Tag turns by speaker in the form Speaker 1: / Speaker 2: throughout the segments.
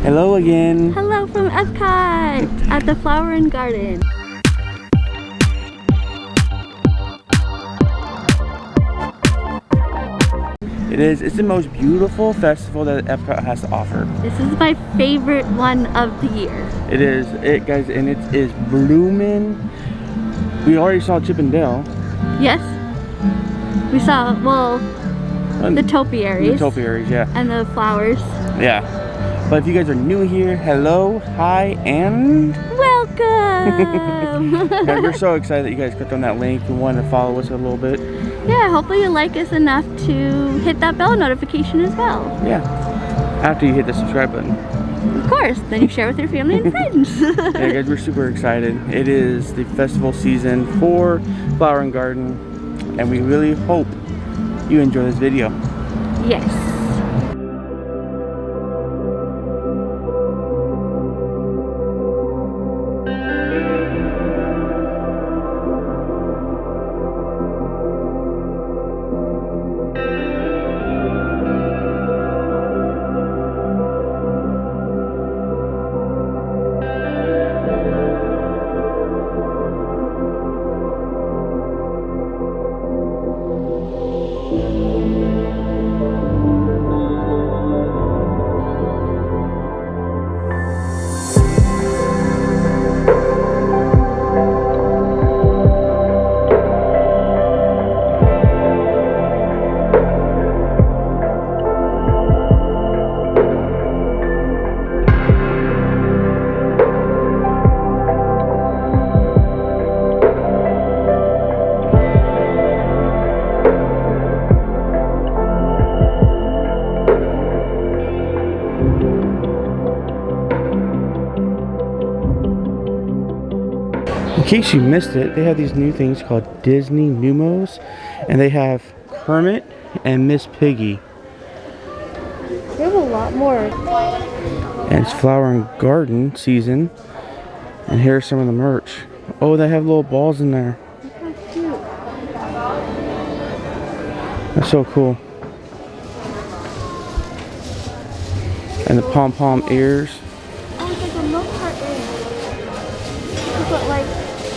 Speaker 1: Hello again.
Speaker 2: Hello from EPCOT at the Flower and Garden.
Speaker 1: It's the most beautiful festival that EPCOT has to offer.
Speaker 2: This is my favorite one of the year.
Speaker 1: It is, guys, and it is blooming. We already saw Chip and Dale.
Speaker 2: Yes. We saw, well, the topiaries.
Speaker 1: The topiaries, yeah.
Speaker 2: And the flowers.
Speaker 1: Yeah. But if you guys are new here, hello, hi, and
Speaker 2: welcome!
Speaker 1: Guys, we're so excited that you guys clicked on that link and wanted to follow us a little bit.
Speaker 2: Yeah, hopefully you like us enough to hit that bell notification as well.
Speaker 1: Yeah, after you hit the subscribe button.
Speaker 2: Of course, then you share with your family and friends.
Speaker 1: Yeah, guys, we're super excited. It is the festival season for Flower and Garden, and we really hope you enjoy this video.
Speaker 2: Yes.
Speaker 1: In case you missed it, they have these new things called Disney Numos, and they have Kermit and Miss Piggy.
Speaker 2: They have a lot more.
Speaker 1: And it's Flower and Garden season, and here's some of the merch. Oh, they have little balls in there.
Speaker 2: Look how cute.
Speaker 1: That's so cool. And the pom-pom ears.
Speaker 2: Oh, it's like a milk carton. Look at like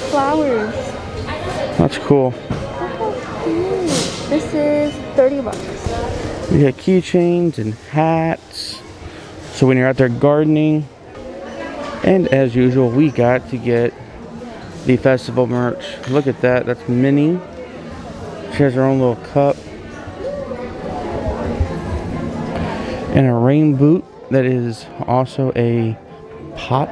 Speaker 2: flowers.
Speaker 1: That's cool.
Speaker 2: Look how cute. This is 30 bucks.
Speaker 1: We got keychains and hats. So when you're out there gardening. And as usual, we got to get the festival merch. Look at that. That's Minnie. She has her own little cup. And a rain boot that is also a pot.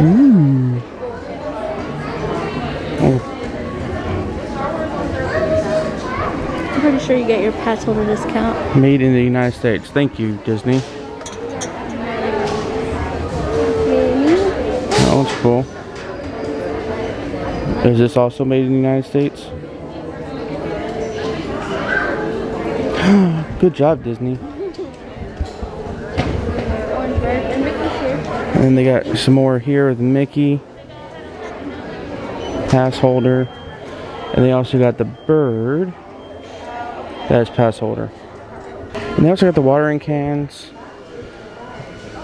Speaker 1: Ooh. Oh.
Speaker 2: I'm pretty sure you get your pass holder discount.
Speaker 1: Made in the United States. Thank you, Disney. That one's cool. Is this also made in the United States? Good job, Disney. And then they got some more here with Mickey. Pass holder. And they also got the bird. That's pass holder. And they also got the watering cans.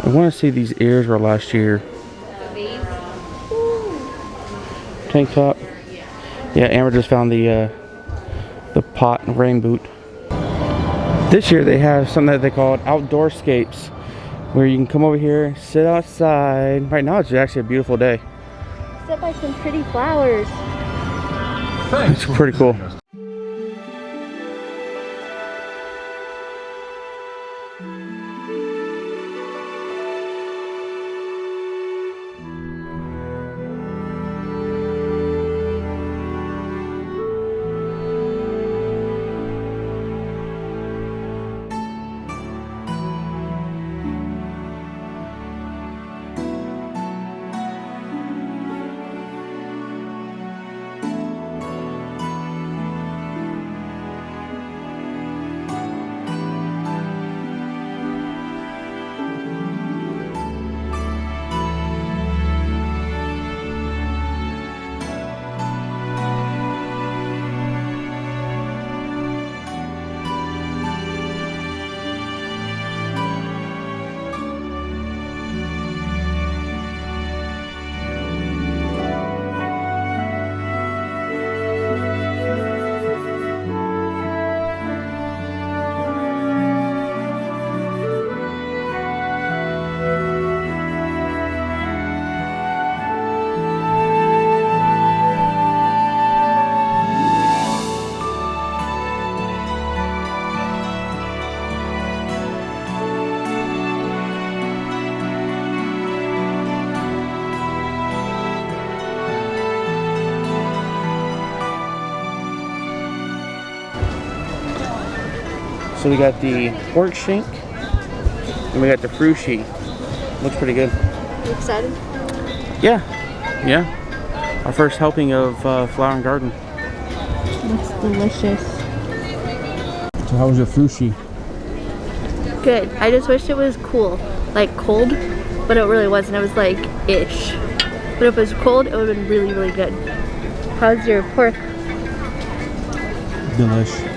Speaker 1: I want to see these ears were last year. Tank top. Yeah, Amber just found the pot and rain boot. This year they have something that they call outdoor scapes, where you can come over here, sit outside. Right now it's actually a beautiful day.
Speaker 2: Sit by some pretty flowers.
Speaker 1: It's pretty cool. So we got the pork shank, and we got the frushi. Looks pretty good.
Speaker 2: You excited?
Speaker 1: Yeah, yeah. Our first helping of Flower and Garden.
Speaker 2: Looks delicious.
Speaker 1: So how was your frushi?
Speaker 2: Good. I just wish it was cool, like cold, but it really wasn't. It was like ish. But if it was cold, it would have been really, really good. How's your pork?
Speaker 1: Delish.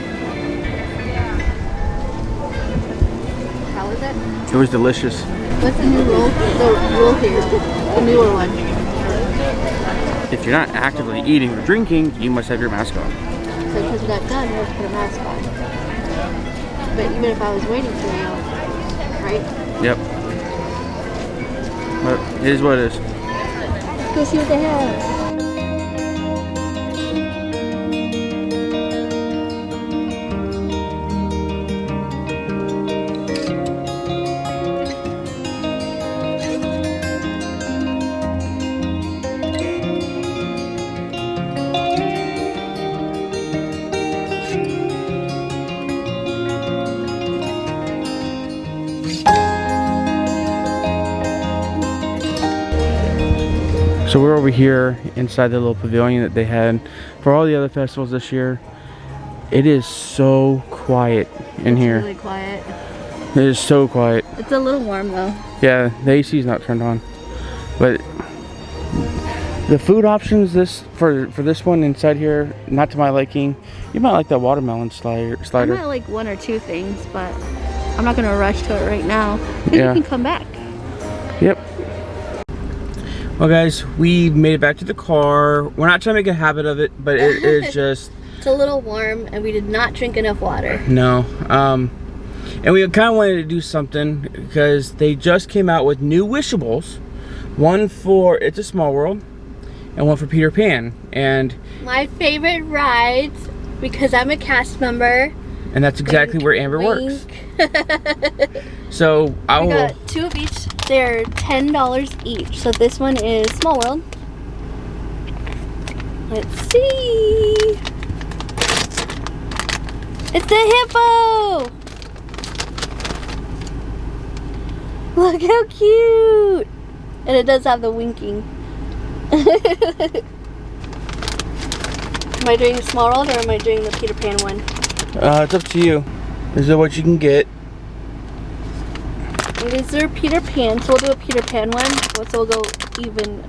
Speaker 2: How was it?
Speaker 1: It was delicious.
Speaker 2: What's the new rule? The rule here, the newer one.
Speaker 1: If you're not actively eating or drinking, you must have your mask on.
Speaker 2: So because we got done, we have to put a mask on. But even if I was waiting for you, right?
Speaker 1: Yep. But it is what it is.
Speaker 2: Let's go see what they have.
Speaker 1: So we're over here inside the little pavilion that they had for all the other festivals this year. It is so quiet in here.
Speaker 2: It's really quiet.
Speaker 1: It is so quiet.
Speaker 2: It's a little warm though.
Speaker 1: Yeah, the AC is not turned on. But the food options for this one inside here, not to my liking. You might like that watermelon slider.
Speaker 2: I might like one or two things, but I'm not gonna rush to it right now. Maybe
Speaker 1: Yeah.
Speaker 2: you can come back.
Speaker 1: Yep. Well guys, we made it back to the car. We're not trying to make a habit of it, but it is just...
Speaker 2: It's a little warm and we did not drink enough water.
Speaker 1: No. And we kind of wanted to do something because they just came out with new Wishables. One for It's a Small World and one for Peter Pan. And
Speaker 2: my favorite rides, because I'm a cast member.
Speaker 1: And that's exactly where Amber works. So I will...
Speaker 2: got two of each. They're $10 each. So this one is Small World. Let's see. It's the hippo. Look how cute. And it does have the winking. Am I doing Small World or am I doing the Peter Pan one?
Speaker 1: It's up to you. This is what you can get.
Speaker 2: These are Peter Pan, so we'll do a Peter Pan one. So we'll go even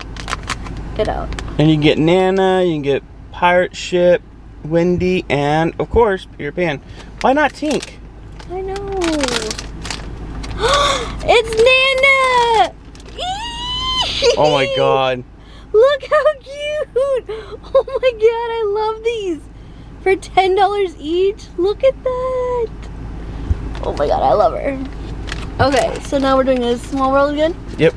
Speaker 2: it out.
Speaker 1: And you can get Nana, you can get Pirate Ship, Wendy, and of course Peter Pan. Why not Tink?
Speaker 2: I know. It's Nana!
Speaker 1: Oh my god.
Speaker 2: Look how cute! Oh my god, I love these. For $10 each. Look at that. Oh my god, I love her. Okay, so now we're doing a Small World again?
Speaker 1: Yep.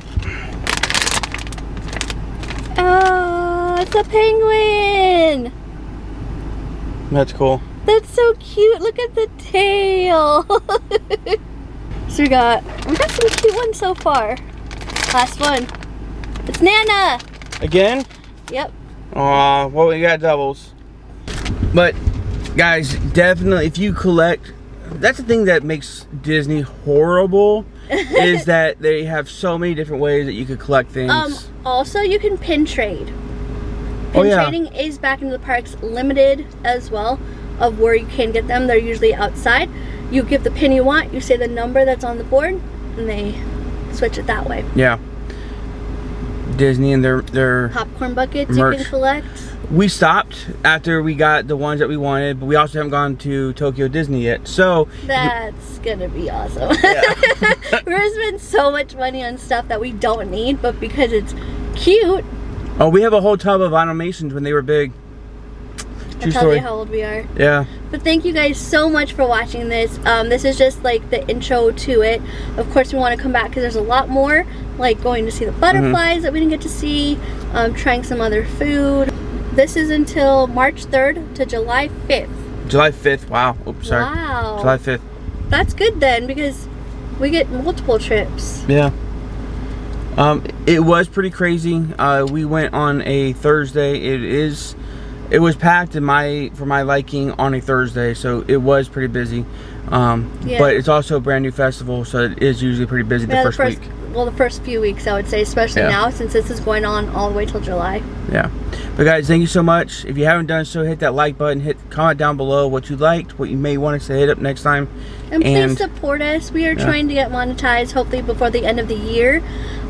Speaker 2: Oh, it's a penguin.
Speaker 1: That's cool.
Speaker 2: That's so cute. Look at the tail. So we got some cute ones so far. Last one. It's Nana.
Speaker 1: Again?
Speaker 2: Yep.
Speaker 1: Aw, well, we got doubles. But, guys, definitely, if you collect, that's the thing that makes Disney horrible, is that they have so many different ways that you could collect things.
Speaker 2: Also, you can pin trade.
Speaker 1: Oh, yeah.
Speaker 2: Trading is back into the parks, limited as well, of where you can get them. They're usually outside. You give the pin you want, you say the number that's on the board, and they switch it that way.
Speaker 1: Yeah. Disney and their
Speaker 2: popcorn buckets
Speaker 1: merch.
Speaker 2: You can collect.
Speaker 1: We stopped after we got the ones that we wanted, but we also haven't gone to Tokyo Disney yet. So
Speaker 2: that's gonna be awesome.
Speaker 1: Yeah.
Speaker 2: We're gonna spend so much money on stuff that we don't need, but because it's cute.
Speaker 1: Oh, we have a whole tub of animations when they were big.
Speaker 2: I'll tell you how old we are.
Speaker 1: Yeah.
Speaker 2: But thank you guys so much for watching this. This is just like the intro to it. Of course, we want to come back because there's a lot more, like going to see the butterflies that we didn't get to see, trying some other food. This is until March 3rd to July 5th.
Speaker 1: July 5th. Wow. Oops, sorry.
Speaker 2: Wow.
Speaker 1: July 5th.
Speaker 2: That's good then, because we get multiple trips.
Speaker 1: Yeah. It was pretty crazy. We went on a Thursday. it was packed for my liking on a Thursday, so it was pretty busy. But it's also a brand new festival, so it is usually pretty busy the first week.
Speaker 2: Well, the first few weeks, I would say, especially now, since this is going on all the way till July.
Speaker 1: Yeah. But guys, thank you so much. If you haven't done so, hit that like button, comment down below what you liked, what you may want us to hit up next time.
Speaker 2: And please support us. We are trying to get monetized, hopefully before the end of the year.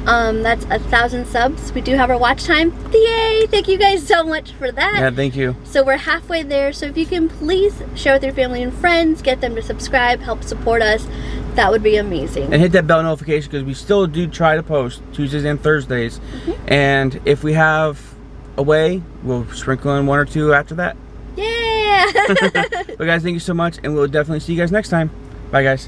Speaker 2: That's 1,000 subs. We do have our watch time. Yay! Thank you guys so much for that.
Speaker 1: Yeah, thank you.
Speaker 2: So we're halfway there. So if you can please share with your family and friends, get them to subscribe, help support us, that would be amazing. And
Speaker 1: hit that bell notification, because we still do try to post Tuesdays and Thursdays. And if we have a way, we'll sprinkle in 1 or 2 after that.
Speaker 2: Yeah!
Speaker 1: But guys, thank you so much, and we'll definitely see you guys next time. Bye, guys.